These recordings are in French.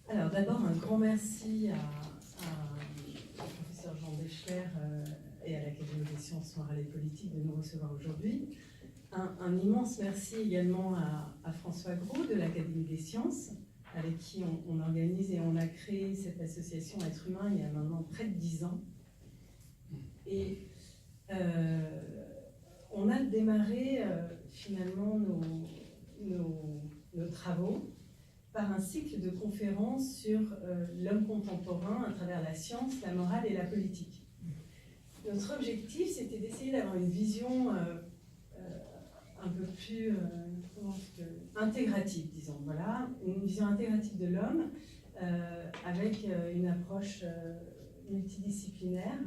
Alors d'abord, un grand merci au professeur Jean Deschler et à l'Académie des sciences morales et politiques de nous recevoir aujourd'hui. Un immense merci également à François Gros de l'Académie des sciences, avec qui on organise et on a créé cette association Être Humain il y a maintenant près de 10 ans. Et on a démarré finalement nos travaux par un cycle de conférences sur l'homme contemporain à travers la science, la morale et la politique. Notre objectif, c'était d'essayer d'avoir une vision un peu plus intégrative, disons, voilà, une vision intégrative de l'homme avec une approche multidisciplinaire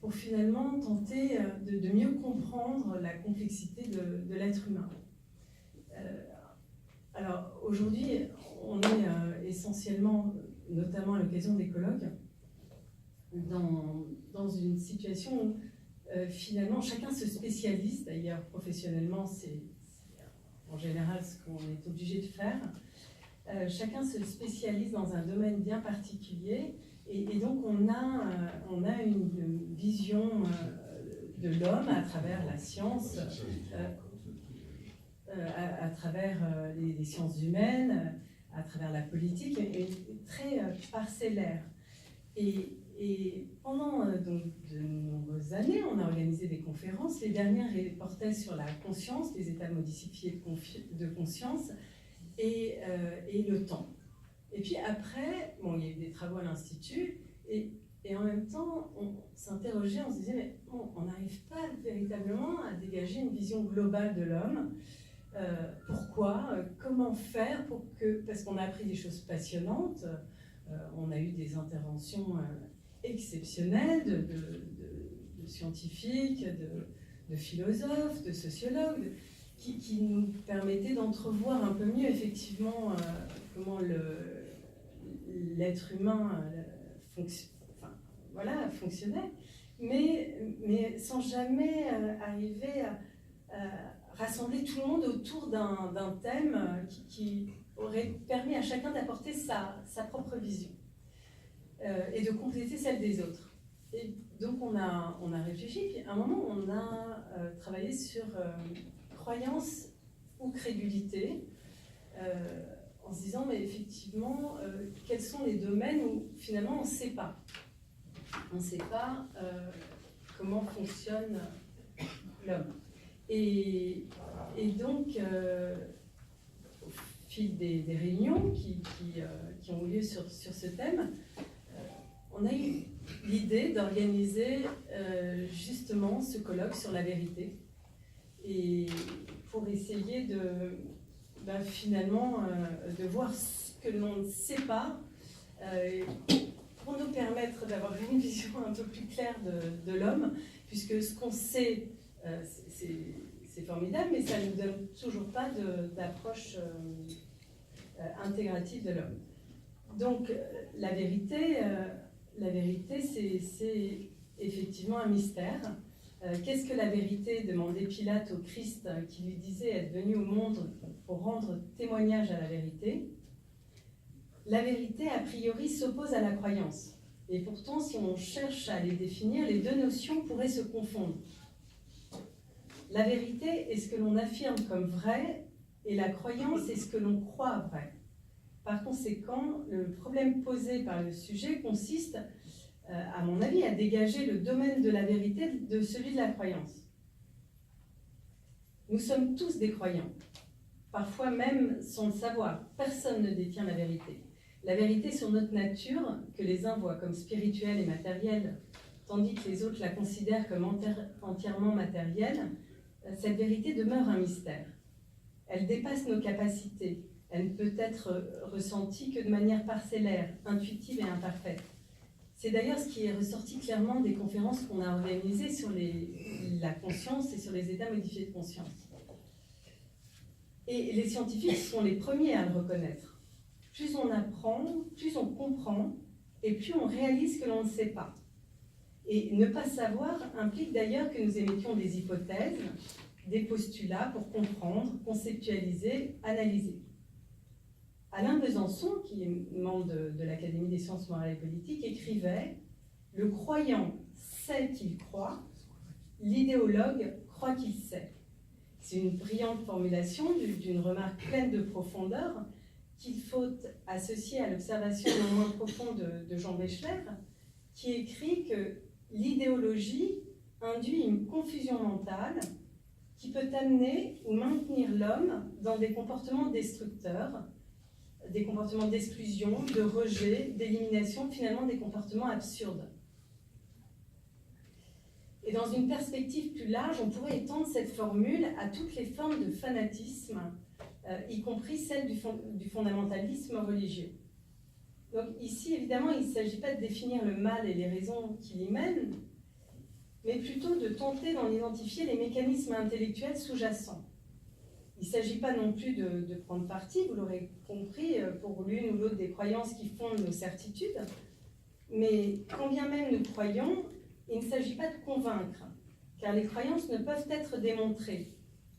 pour finalement tenter de mieux comprendre la complexité de l'être humain. Alors aujourd'hui, on est essentiellement, notamment à l'occasion des colloques, dans une situation où finalement chacun se spécialise, d'ailleurs professionnellement c'est en général ce qu'on est obligé de faire, chacun se spécialise dans un domaine bien particulier et donc on a une vision de l'homme à travers la science, à travers les sciences humaines, à travers la politique, très parcellaire. Et pendant donc, de nombreuses années, on a organisé des conférences. Les dernières portaient sur la conscience, les états modifiés de conscience et le temps. Et puis après, bon, il y a eu des travaux à l'Institut et en même temps, on s'interrogeait, on se disait, mais bon, on n'arrive pas véritablement à dégager une vision globale de l'homme. Pourquoi? Comment faire pour que... Parce qu'on a appris des choses passionnantes, on a eu des interventions exceptionnelles de scientifiques, de philosophes, de sociologues, qui nous permettaient d'entrevoir un peu mieux effectivement comment l'être humain fonctionnait, mais sans jamais arriver à rassembler tout le monde autour d'un thème qui aurait permis à chacun d'apporter sa propre vision et de compléter celle des autres. Et donc on a réfléchi, puis à un moment on a travaillé sur croyance ou crédulité, en se disant mais effectivement quels sont les domaines où finalement on ne sait pas. On ne sait pas comment fonctionne l'homme. Et donc, au fil des réunions qui ont eu lieu sur ce thème, on a eu l'idée d'organiser justement ce colloque sur la vérité. Et pour essayer finalement de voir ce que l'on ne sait pas, pour nous permettre d'avoir une vision un peu plus claire de l'homme, puisque ce qu'on sait, c'est formidable, mais ça ne nous donne toujours pas d'approche intégrative de l'homme. Donc la vérité c'est effectivement un mystère. Qu'est-ce que la vérité? Demandait Pilate au Christ, qui lui disait être venu au monde pour rendre témoignage à la vérité. La vérité, a priori, s'oppose à la croyance. Et pourtant, si on cherche à les définir, les deux notions pourraient se confondre. La vérité est ce que l'on affirme comme vrai, et la croyance est ce que l'on croit vrai. Par conséquent, le problème posé par le sujet consiste, à mon avis, à dégager le domaine de la vérité de celui de la croyance. Nous sommes tous des croyants, parfois même sans le savoir. Personne ne détient la vérité. La vérité sur notre nature, que les uns voient comme spirituelle et matérielle, tandis que les autres la considèrent comme entièrement matérielle, cette vérité demeure un mystère. Elle dépasse nos capacités. Elle ne peut être ressentie que de manière parcellaire, intuitive et imparfaite. C'est d'ailleurs ce qui est ressorti clairement des conférences qu'on a organisées sur la conscience et sur les états modifiés de conscience. Et les scientifiques sont les premiers à le reconnaître. Plus on apprend, plus on comprend, et plus on réalise que l'on ne sait pas. Et ne pas savoir implique d'ailleurs que nous émettions des hypothèses, des postulats pour comprendre, conceptualiser, analyser. Alain Besançon, qui est membre de l'Académie des sciences morales et politiques, écrivait « Le croyant sait qu'il croit, l'idéologue croit qu'il sait ». C'est une brillante formulation d'une remarque pleine de profondeur qu'il faut associer à l'observation non moins profonde de Jean Béchler, qui écrit que l'idéologie induit une confusion mentale qui peut amener ou maintenir l'homme dans des comportements destructeurs, des comportements d'exclusion, de rejet, d'élimination, finalement des comportements absurdes. Et dans une perspective plus large, on pourrait étendre cette formule à toutes les formes de fanatisme, y compris celle du fondamentalisme religieux. Donc ici, évidemment, il ne s'agit pas de définir le mal et les raisons qui l'y mènent, mais plutôt de tenter d'en identifier les mécanismes intellectuels sous-jacents. Il ne s'agit pas non plus de prendre parti, vous l'aurez compris, pour l'une ou l'autre des croyances qui fondent nos certitudes, mais quand bien même nous croyons, il ne s'agit pas de convaincre, car les croyances ne peuvent être démontrées.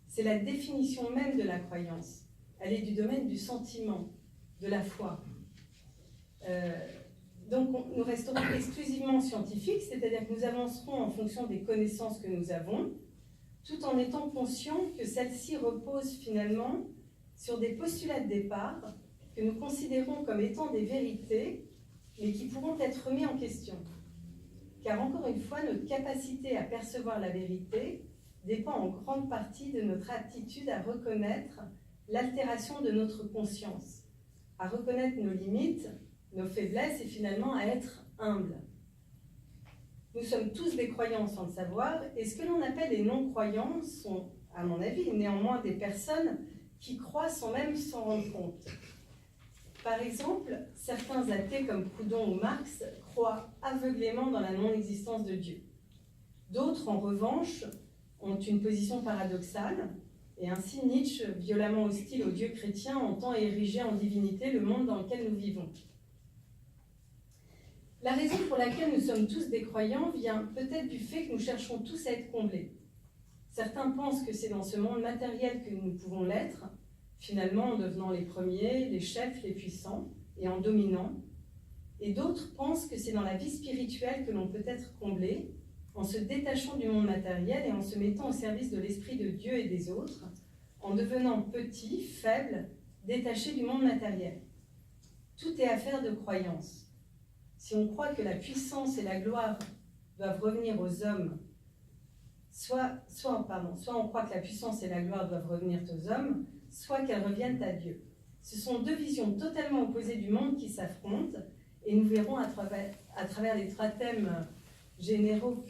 C'est la définition même de la croyance. Elle est du domaine du sentiment, de la foi. Donc nous resterons exclusivement scientifiques, c'est-à-dire que nous avancerons en fonction des connaissances que nous avons, tout en étant conscients que celles-ci reposent finalement sur des postulats de départ que nous considérons comme étant des vérités, mais qui pourront être remis en question. Car encore une fois, notre capacité à percevoir la vérité dépend en grande partie de notre aptitude à reconnaître l'altération de notre conscience, à reconnaître nos limites, nos faiblesses et finalement à être humbles. Nous sommes tous des croyants sans le savoir, et ce que l'on appelle les non-croyants sont, à mon avis, néanmoins des personnes qui croient sans même s'en rendre compte. Par exemple, certains athées comme Proudhon ou Marx croient aveuglément dans la non-existence de Dieu. D'autres, en revanche, ont une position paradoxale, et ainsi Nietzsche, violemment hostile aux dieux chrétiens, entend ériger en divinité le monde dans lequel nous vivons. La raison pour laquelle nous sommes tous des croyants vient peut-être du fait que nous cherchons tous à être comblés. Certains pensent que c'est dans ce monde matériel que nous pouvons l'être, finalement en devenant les premiers, les chefs, les puissants, et en dominant. Et d'autres pensent que c'est dans la vie spirituelle que l'on peut être comblé, en se détachant du monde matériel et en se mettant au service de l'esprit de Dieu et des autres, en devenant petit, faible, détaché du monde matériel. Tout est affaire de croyance. Si on croit que la puissance et la gloire doivent revenir aux hommes, soit on croit que la puissance et la gloire doivent revenir aux hommes, soit qu'elles reviennent à Dieu. Ce sont deux visions totalement opposées du monde qui s'affrontent, et nous verrons à travers les trois thèmes généraux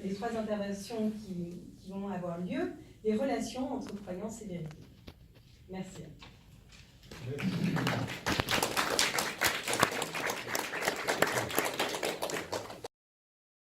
les trois interventions qui vont avoir lieu, les relations entre croyance et vérité. Merci.